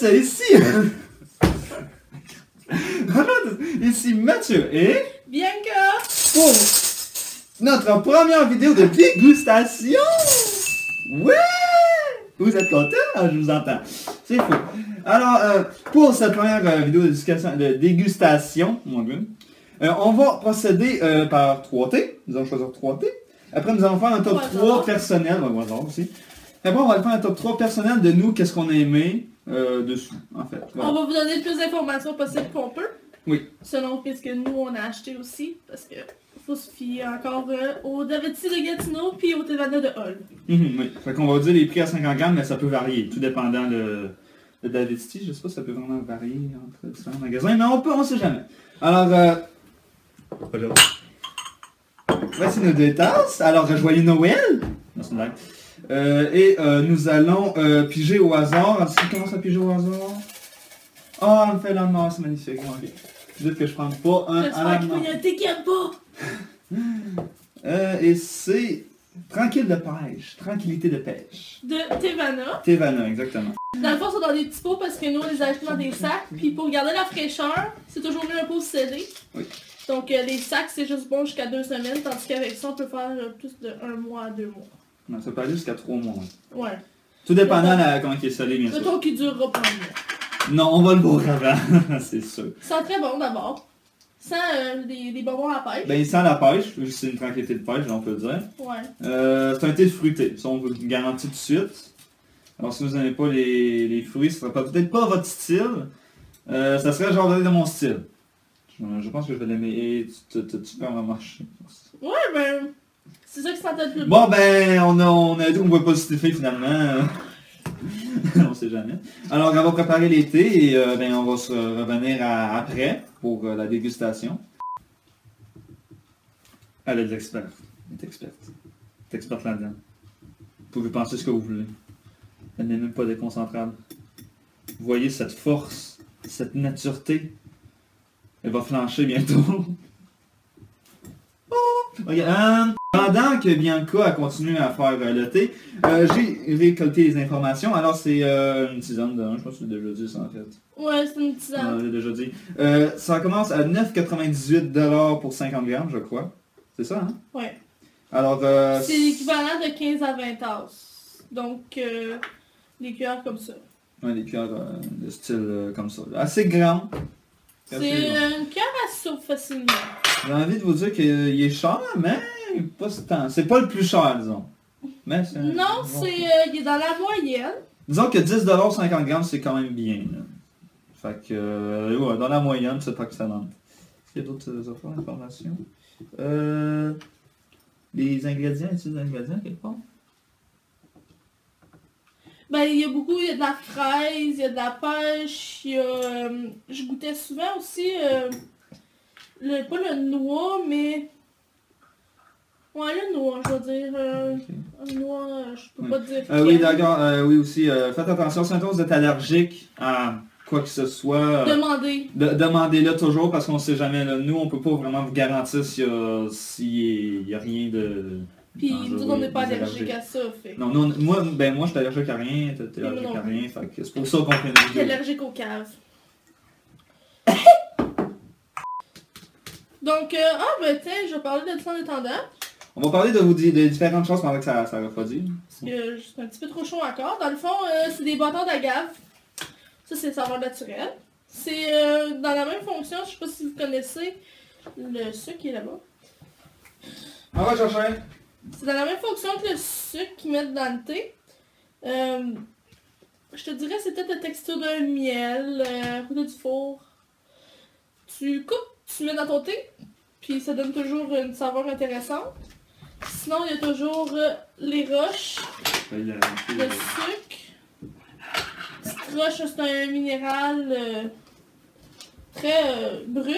c'est ici. Ici Mathieu et Bianca! pour notre première vidéo de dégustation. Ouais! Vous êtes contents? Je vous entends. C'est fou. Alors, pour cette première vidéo de dégustation, mon Dieu, on va procéder par 3T. Nous allons choisir 3T. Après, nous allons faire un top 3 personnel. Au hasard aussi. Après, on va faire un top 3 personnel de nous, qu'est-ce qu'on a aimé dessus, en fait. Voilà. On va vous donner le plus d'informations possible qu'on peut. Oui. Selon ce que nous, on a acheté aussi. Parce que faut se fier encore au Davidsy de Gatineau puis au Tevana de Hull. Oui. Fait qu'on va dire les prix à 50 grammes, mais ça peut varier, tout dépendant de Davidsy. Je sais pas si ça peut vraiment varier entre différents magasins, mais on sait jamais. Alors, voici nos deux tasses. Alors, joyeux Noël! Non, c'est une blague. Nous allons piger au hasard. Est-ce qu'on commence à piger au hasard? Oh, on me fait l'homme noir, c'est magnifique. Okay. Dites que je prends pas un à la main. Il y a un thé qui aime pas! Et c'est tranquille de pêche, tranquillité de pêche. De Tevana. Tevana, exactement. Dans le fond, c'est dans des petits pots parce que nous, on les achète dans des sacs. Puis pour garder la fraîcheur, c'est toujours mieux un pot scellé. Oui. Donc les sacs, c'est juste bon jusqu'à 2 semaines, tandis qu'avec ça, on peut faire plus de 1 mois à 2 mois. Non, ça peut aller jusqu'à 3 mois. Ouais. Tout dépendant de comment il est scellé, bien sûr. Mettons qu'il durera pas un mois. Non, on va le voir avant, c'est sûr. Il sent très bon d'abord. Sans des bonbons à la pêche. Ben, il sent la pêche, c'est une tranquillité de pêche, on peut le dire. Ouais. C'est un thé fruité, ça on vous le garantit tout de suite. Alors si vous n'aimez pas les fruits, ce sera peut-être pas votre style. Ça serait genre de mon style. Je pense que je vais l'aimer. Et tu peux en marcher. Ouais, ben, c'est ça qui sentait le plus bon. Bon ben, on a dit qu'on ne voit pas se fait finalement. On sait jamais. Alors on va préparer les thés et ben, on va se revenir après pour la dégustation. Elle est de l'expert. Elle est experte. Elle est experte là-dedans. Vous pouvez penser ce que vous voulez. Elle n'est même pas déconcentrable. Vous voyez cette force, cette natureté. Elle va flancher bientôt. Oh! Okay, pendant que Bianca a continué à faire le thé, j'ai récolté les informations. Alors c'est une tisane de 1, je pense que je l'ai déjà dit ça en fait. Ouais, c'est une tisane. Je l'ai déjà dit. Ça commence à 9,98$ pour 50 grammes, je crois. C'est ça, hein? Ouais. Alors, c'est l'équivalent de 15 à 20 tasses. Donc, des cuillères comme ça. Ouais, des cuillères de style comme ça. Assez grand. C'est une cuillère à soupe facilement. J'ai envie de vous dire qu'il est cher, mais pas tant. C'est pas le plus cher, disons. Mais non, il est dans la moyenne. Disons que 10$ 50 grammes, c'est quand même bien. Là. Fait que, ouais, dans la moyenne, c'est pas excellent. Est-ce qu'il y a d'autres informations? Les ingrédients, est-ce des ingrédients quelque part? Ben, il y a de la fraise, il y a de la pêche, il y a... je goûtais souvent aussi, pas le noix, mais... Ouais, le noix, je veux dire. Okay. Noix, je peux pas dire. Oui, d'accord, oui aussi. Faites attention, si vous êtes allergique à quoi que ce soit... Demandez. Demandez-le toujours, parce qu'on sait jamais. Là, nous, on peut pas vraiment vous garantir s'il y a rien de... Puis nous, on n'est pas allergique à ça, fait. Non, moi, je suis allergique à rien, t'es allergique à rien, fait que c'est pour ça qu'on fait une vidéo. T'es allergique aux caves. Donc, ben tiens, je vais parler de ça en étendant. On va parler de différentes choses pendant que ça refroidit. Parce que c'est un petit peu trop chaud encore. Dans le fond, c'est des bâtons d'agave. Ça, c'est le saveur naturel. C'est dans la même fonction, je sais pas si vous connaissez le sucre qui est là-bas. On va chercher. C'est dans la même fonction que le sucre qu'ils mettent dans le thé. Je te dirais c'est peut-être la texture d'un miel, ou du four. Tu coupes, tu mets dans ton thé, puis ça donne toujours une saveur intéressante. Sinon, il y a toujours les roches, le sucre. Petite roche, c'est un minéral très brut.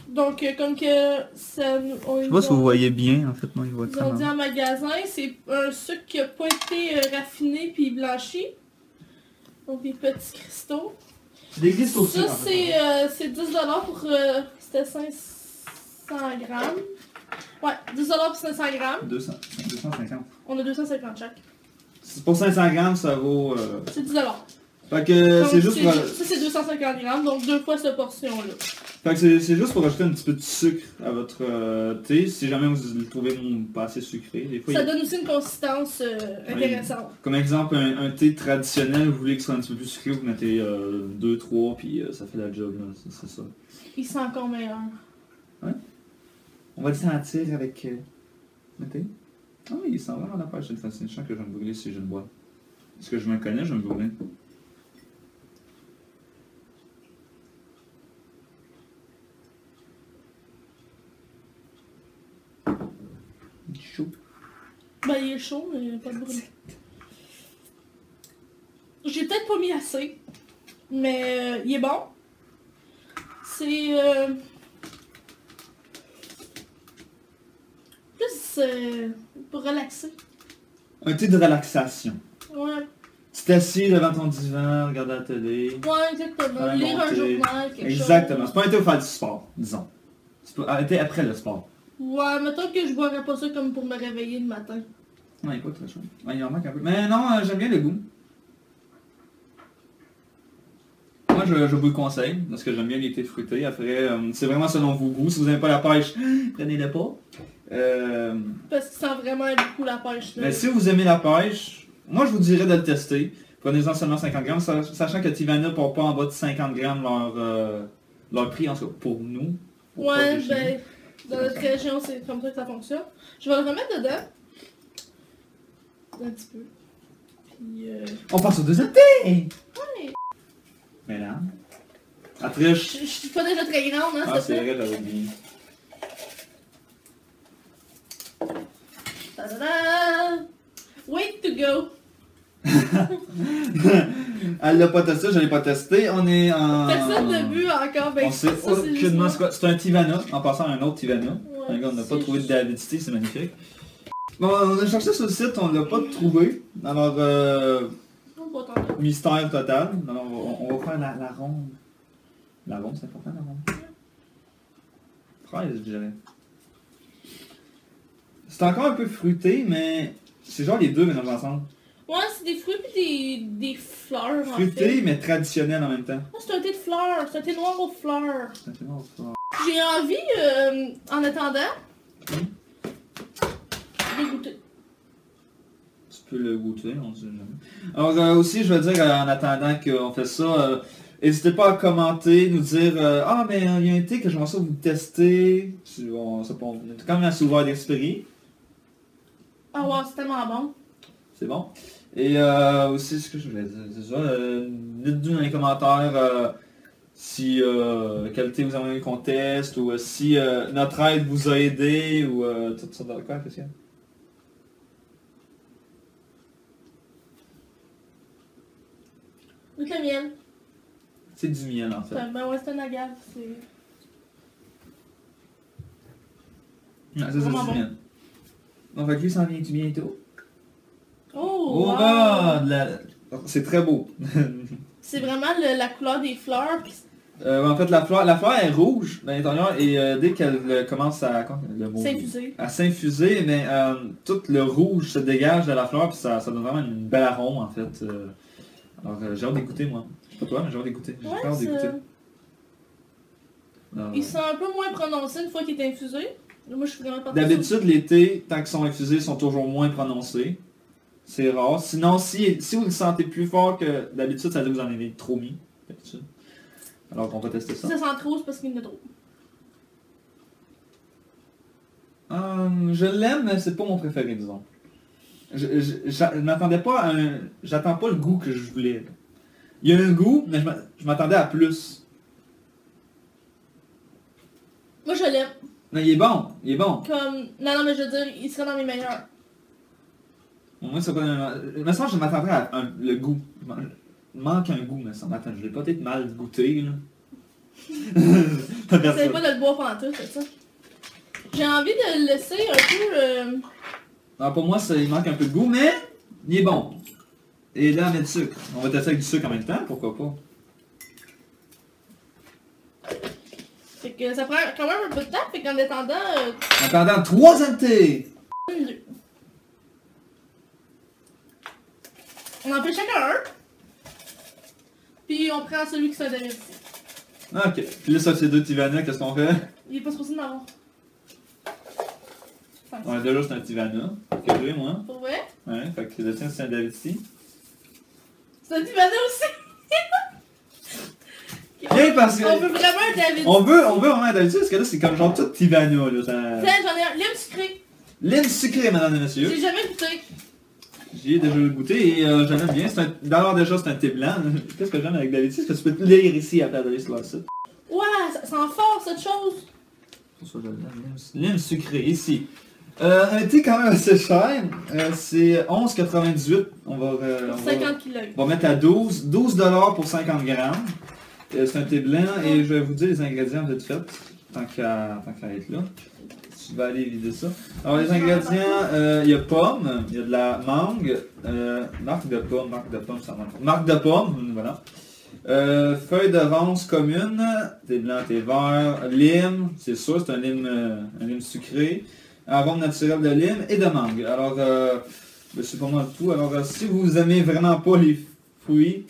Donc, comme que ça... Je sais pas si vous voyez bien, en fait, moi, il voit ils ont dit en magasin, c'est un sucre qui n'a pas été raffiné puis blanchi. Donc, des petits cristaux. Des cristaux. Ça, c'est 10$ pour... c'était 500 grammes. Ouais, 10$ pour 500 grammes. 250. On a 250 chaque. Pour 500 grammes, ça vaut... C'est 10$. Fait que Donc, c'est juste pour... Ça, c'est 250 grammes, donc 2 fois cette portion-là. Fait que c'est juste pour ajouter un petit peu de sucre à votre thé, si jamais vous le trouvez pas assez sucré. Des fois, Ça donne aussi une consistance intéressante. Comme exemple, un thé traditionnel, vous voulez qu'il soit un petit peu plus sucré, vous mettez 2, 3, puis ça fait la job, là. C'est ça. Il sent encore meilleur. Ouais. On va le sentir avec le thé. Ah oui, il sent vraiment la pêche. C'est fascinant que je vais me brûler si je le bois. Parce que je me connais, je vais me brûler. Il est chaud. Ben, il est chaud, mais pas de bruit. J'ai peut-être pas mis assez, mais il est bon. C'est plus pour relaxer. Un thé de relaxation. Ouais. Tu t'assieds devant ton divan, regarder la télé. Ouais, exactement. Lire un journal, quelque chose. Exactement. C'est pas un thé pour faire du sport, disons. C'est pas un thé après le sport. Ouais, mettons que je boirais pas ça comme pour me réveiller le matin. Non, il est pas très chaud. Ouais, il en manque un peu. Mais non, j'aime bien le goût. Moi, je vous le conseille, parce que j'aime bien les thés fruités. Après, c'est vraiment selon vos goûts. Si vous n'aimez pas la pêche, prenez-le pas. Parce qu'il sent vraiment beaucoup la pêche. Là. Mais si vous aimez la pêche, moi, je vous dirais de le tester. Prenez-en seulement 50 grammes, sachant que Tivana ne porte pas en bas de 50 grammes leur prix, en tout cas, pour nous. Ouais, ben, dans notre région, c'est comme ça que ça fonctionne. Je vais le remettre dedans. Un petit peu. Puis, On passe au deuxième thé! Ouais. Mais là, après, Je suis pas déjà très grande, hein, ah, s'il te c'est plaît. vrai, j'avais oublié. Ta-da-da! Wait to go! Elle l'a pas testé, je l'ai pas testé. On est en... Personne n'a bu encore, ben On sait ça, c'est juste aucunement moi. c'est quoi. C'est un Tivana, en passant à un autre Tivana. Ouais, On n'a pas c'est trouvé de juste- d'avidité, c'est magnifique. Bon, on a cherché sur le site, on l'a pas trouvé. Alors, On va tenter. mystère total. Alors, on va faire la ronde. La ronde, c'est important, la ronde. 13, je dirais. C'est encore un peu fruité, mais c'est genre les deux mélangés ensemble. Ouais, c'est des fruits pis des fleurs, en Fruité, fait. mais traditionnel en même temps. Ah, c'est un thé de fleurs, c'est un thé noir aux fleurs. Ça fait bon, ça. J'ai envie, en attendant, de goûter. Tu peux le goûter, on sait jamais. Alors aussi, je veux dire, en attendant qu'on fait ça, n'hésitez pas à commenter, nous dire ah, mais il y a un thé que j'aimerais ça vous tester. On est quand même assez ouvert d'esprit. Ah ouais, c'est tellement bon. C'est bon. Et aussi, ce que je voulais dire, c'est ça. Dites-nous dans les commentaires si quel thé vous aimeriez qu'on teste, ou si notre aide vous a aidé, ou toutes sortes de quoi, qu'est-ce qu'il y a? Goûte le miel. C'est du miel en fait. Ben ouais, c'est un agave, c'est... Ouais, c'est Vraiment du bon. miel. Donc, lui s'en vient-tu bientôt? Oh, Oh wow. God! C'est très beau. C'est vraiment la couleur des fleurs. Pis En fait, la fleur est rouge à l'intérieur, et dès qu'elle commence à... s'infuser. À s'infuser, mais tout le rouge se dégage de la fleur, puis ça donne vraiment une belle arôme en fait. Alors j'ai hâte d'écouter moi. Je sais pas toi, mais j'ai hâte d'écouter. J'ai Ouais, hâte d'écouter. il sent un peu moins prononcé une fois qu'il est infusé. Moi, je suis vraiment pas D'habitude, les thés, tant qu'ils sont infusés, sont toujours moins prononcés. C'est rare. Sinon, si vous le sentez plus fort que d'habitude, ça veut dire que vous en avez trop mis. D'habitude. Alors, on va tester ça. Ça sent trop, c'est parce qu'il y en a trop. Je l'aime, mais c'est pas mon préféré, disons. Je m'attendais pas à un... J'attends pas le goût que je voulais. Il y a un goût, mais je m'attendais à plus. Moi, je l'aime. Mais il est bon, il est bon. Comme... Non, mais je veux dire, il serait dans mes meilleurs. Moi, c'est pas... Mais ça, je m'attendais à le goût. Il manque un goût, mais ça m'attend. Je l'ai peut-être mal goûté, là. J'essaie pas de le boire pendant tout, c'est ça. J'ai envie de le laisser un peu... Non, pour moi, il manque un peu de goût, mais il est bon. Et là, on met du sucre. On va tester avec du sucre en même temps, pourquoi pas. Fait que ça prend quand même un peu de temps, fait qu'en attendant... En attendant, troisième thé! On en fait chacun un. Puis on prend celui qui c'est un David. Ah, ok. Puis là, ça, c'est 2 Tivana, qu'est-ce qu'on fait? Il est pas supposé d'en avoir. Ouais, déjà, c'est un Tivana. Que j'ai, moi. Pour vrai? Ouais, fait que le tien, c'est un David C. C'est un Tivana aussi! Bien, parce que... On veut vraiment un David. On veut vraiment un David C, parce que là, c'est comme genre tout Tivana, là. Ça... Tiens, j'en ai un. Lime sucré. Lime sucré, mesdames et messieurs. J'ai jamais goûté. J'y ai déjà goûté et j'aime bien. D'abord, déjà, c'est un thé blanc. Qu'est-ce que j'aime avec David C? Est-ce que tu peux te lire ici après d'aller sur le site? Ouais, ça sent fort cette chose. Pour ça, je l'aime. Lime sucré, ici. Un thé quand même assez cher. C'est 11,98. On va 50 kilos. on va mettre à 12. 12 $ pour 50 grammes. C'est un thé blanc et je vais vous dire les ingrédients vite fait. Tant qu'à être là. Je vais aller vider ça. Alors les ingrédients, il y a pomme, il y a de la mangue, marque de pomme, ça marque. Marque de pomme, voilà. Feuille de ronce commune, thé blanc, thé vert, lime, c'est sûr, c'est un lime sucré, arôme naturel de lime et de mangue. Alors, c'est pas mal tout. Alors, si vous aimez vraiment pas les fruits,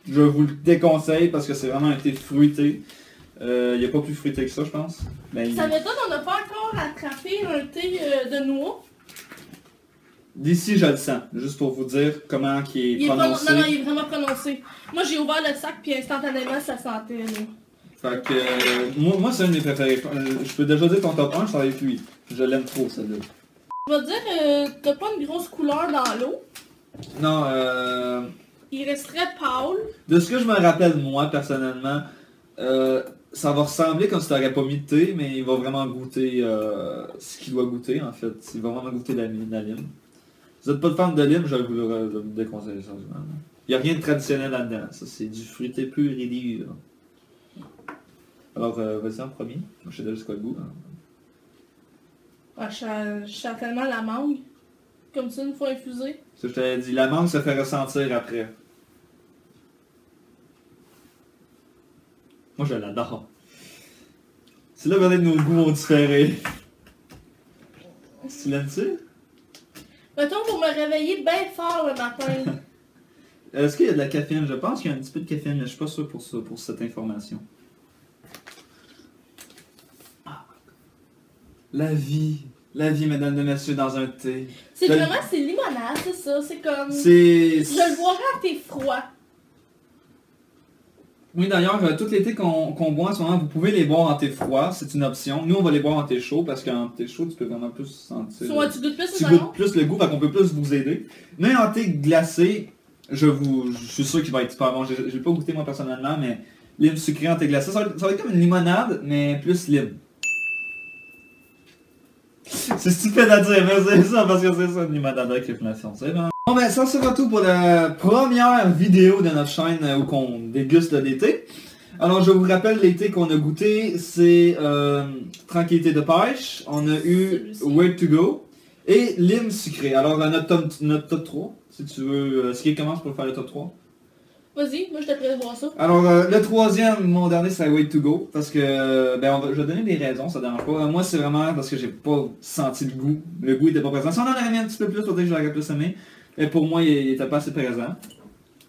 je vous le déconseille parce que c'est vraiment un thé fruité. Il n'y a pas plus fruité que ça, je pense. Ben, Ça m'étonne, on n'a pas encore attrapé un thé de noix. D'ici, je le sens. Juste pour vous dire comment il est prononcé. Non, il est vraiment prononcé. Moi, j'ai ouvert le sac, puis instantanément, ça sentait. Là. Fait que, moi c'est un de mes préférés. Je peux déjà dire ton top 1, je travaille avec lui. Je l'aime trop, celle-là. Je vais te dire, t'as pas une grosse couleur dans l'eau. Non, Il resterait pâle. de ce que je me rappelle, moi, personnellement, ça va ressembler comme si t'aurais pas mis de thé, mais il va vraiment goûter ce qu'il doit goûter, en fait. Il va vraiment goûter la lime. Si vous n'êtes pas de fan de lime, je vais vous déconseiller ça. Il n'y a rien de traditionnel là-dedans. Ça, c'est du fruité pur et dur. Alors, vas-y en premier. Je sais déjà c'est quoi le goût. Ouais, je sens tellement la mangue. Comme ça, une fois infusée. Ça, je t'avais dit, la mangue se fait ressentir après. Moi, je l'adore. C'est là peut-être nos goûts vont différer. Tu l'aimes-tu? Mettons pour me réveiller bien fort le matin. Est-ce qu'il y a de la caféine? Je pense qu'il y a un petit peu de caféine, mais je suis pas sûr pour ça, pour cette information. Ah. La vie, mesdames et messieurs, dans un thé. C'est vraiment, c'est limonade, c'est ça. C'est comme... C'est... Je le boirais à thé froid. Oui, d'ailleurs, tous les thés qu'on boit en ce moment, vous pouvez les boire en thé froid, c'est une option. Nous, on va les boire en thé chaud, parce qu'en thé chaud, tu peux vraiment plus sentir... Soit tu goûtes plus Tu le goûtes plus le goût, fait qu'on peut plus vous aider. Mais en thé glacé, je suis sûr qu'il va être super bon. J'ai pas goûté moi personnellement, mais lime sucré en thé glacé, ça va être comme une limonade, mais plus lime. C'est stupide à dire, mais c'est ça, parce que c'est ça une limonade avec l'inflation, c'est bon. Bon ben ça sera tout pour la première vidéo de notre chaîne où qu'on déguste des thés. Alors je vous rappelle les thés qu'on a goûté, c'est Tranquillité de pêche, on a eu Way to Go et lime sucré. Alors notre top 3, si tu veux, est-ce qu'il commence pour faire le top 3? Vas-y, moi je t'ai prêt de voir ça. Alors le troisième, mon dernier c'est Way to Go, parce que, je vais donner des raisons, ça dérange pas. Moi c'est vraiment parce que j'ai pas senti le goût était pas présent. Si on en avait mis un petit peu plus, peut-être que j'aurais plus aimé. Et pour moi, il était pas assez présent.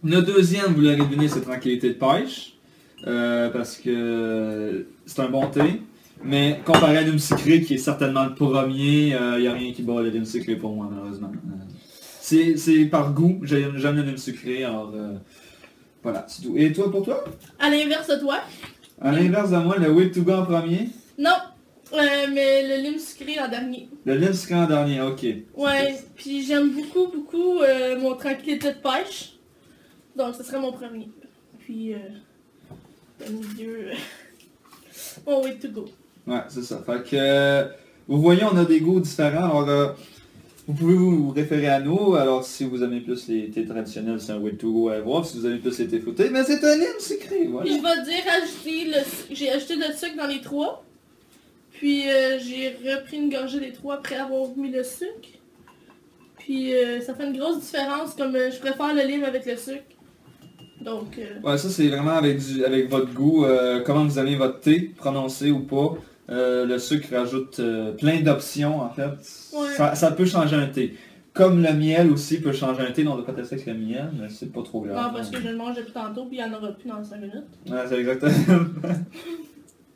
Le deuxième, vous l'avez deviné, c'est Tranquillité de pêche. Parce que c'est un bon thé. Mais comparé à lime sucré, qui est certainement le premier, il n'y a rien qui bat le lime sucré pour moi, malheureusement. C'est par goût, j'aime le lime sucré, alors voilà, c'est tout. Et toi, pour toi? À l'inverse de toi. À l'inverse de moi, le Way to Go en premier? Non, mais le lime sucré en dernier. Le lime sucré en dernier, ok. Ouais, puis j'aime beaucoup mon Tranquillité de pêche. Donc ce serait mon premier. Puis le milieu, mon Way to Go. Ouais, c'est ça. Fait que, vous voyez, on a des goûts différents. Alors, vous pouvez vous référer à nous. Alors, si vous aimez plus les thés traditionnels, c'est un Way to Go à voir. Si vous aimez plus les thés fruités, mais c'est un lime sucré, voilà. Puis je vais te dire, j'ai ajouté le sucre dans les trois. Puis j'ai repris une gorgée des trois après avoir mis le sucre. Puis ça fait une grosse différence, comme je préfère le lime avec le sucre. Donc... Ouais, ça c'est vraiment avec votre goût, comment vous aimez votre thé, prononcé ou pas. Le sucre rajoute plein d'options en fait. Ouais. Ça peut changer un thé. comme le miel aussi peut changer un thé, donc on doit pas tester avec le miel, mais c'est pas trop grave. Non, parce que je le mange depuis tantôt, puis il n'y en aura plus dans 5 minutes. Ouais, c'est exactement.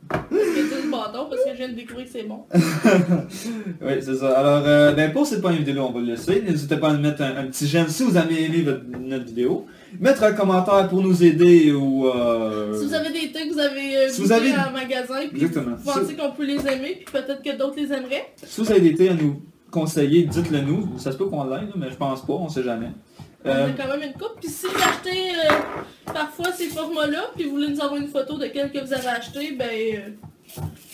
Parce que c'est le bâton, parce que je viens de découvrir que c'est bon. Oui, c'est ça. Alors, ben pour cette première vidéo, on va le laisser. N'hésitez pas à nous mettre un petit j'aime si vous avez aimé notre vidéo. Mettre un commentaire pour nous aider ou... Si vous avez des thés que vous avez si goûté vous avez... en magasin, puis Exactement. vous pensez qu'on peut les aimer, puis peut-être que d'autres les aimeraient. Si vous avez des thés à nous conseiller, dites-le nous. Ça se peut qu'on l'aide, mais je pense pas, on sait jamais. On a quand même une coupe. Puis si vous achetez parfois ces formats-là, puis vous voulez nous envoyer une photo de quel que vous avez acheté, ben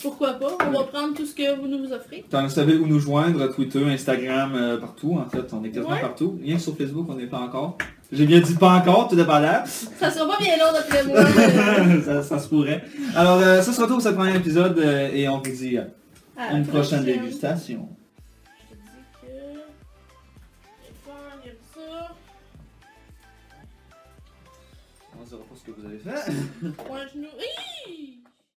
pourquoi pas. On va prendre tout ce que vous nous offrez. Vous savez où nous joindre, Twitter, Instagram, partout en fait. On est quasiment Ouais. partout. Rien que sur Facebook, on n'est pas encore. J'ai bien dit pas encore, tout dépendant. Ça sera pas bien long d'après moi. ça se pourrait. Alors, ça sera tout pour ce premier épisode et on vous dit À une la prochaine prochaine. dégustation. Je te dis que... Les femmes, il y a ça. On ne dira pas ce que vous avez fait. Point genou. Hi!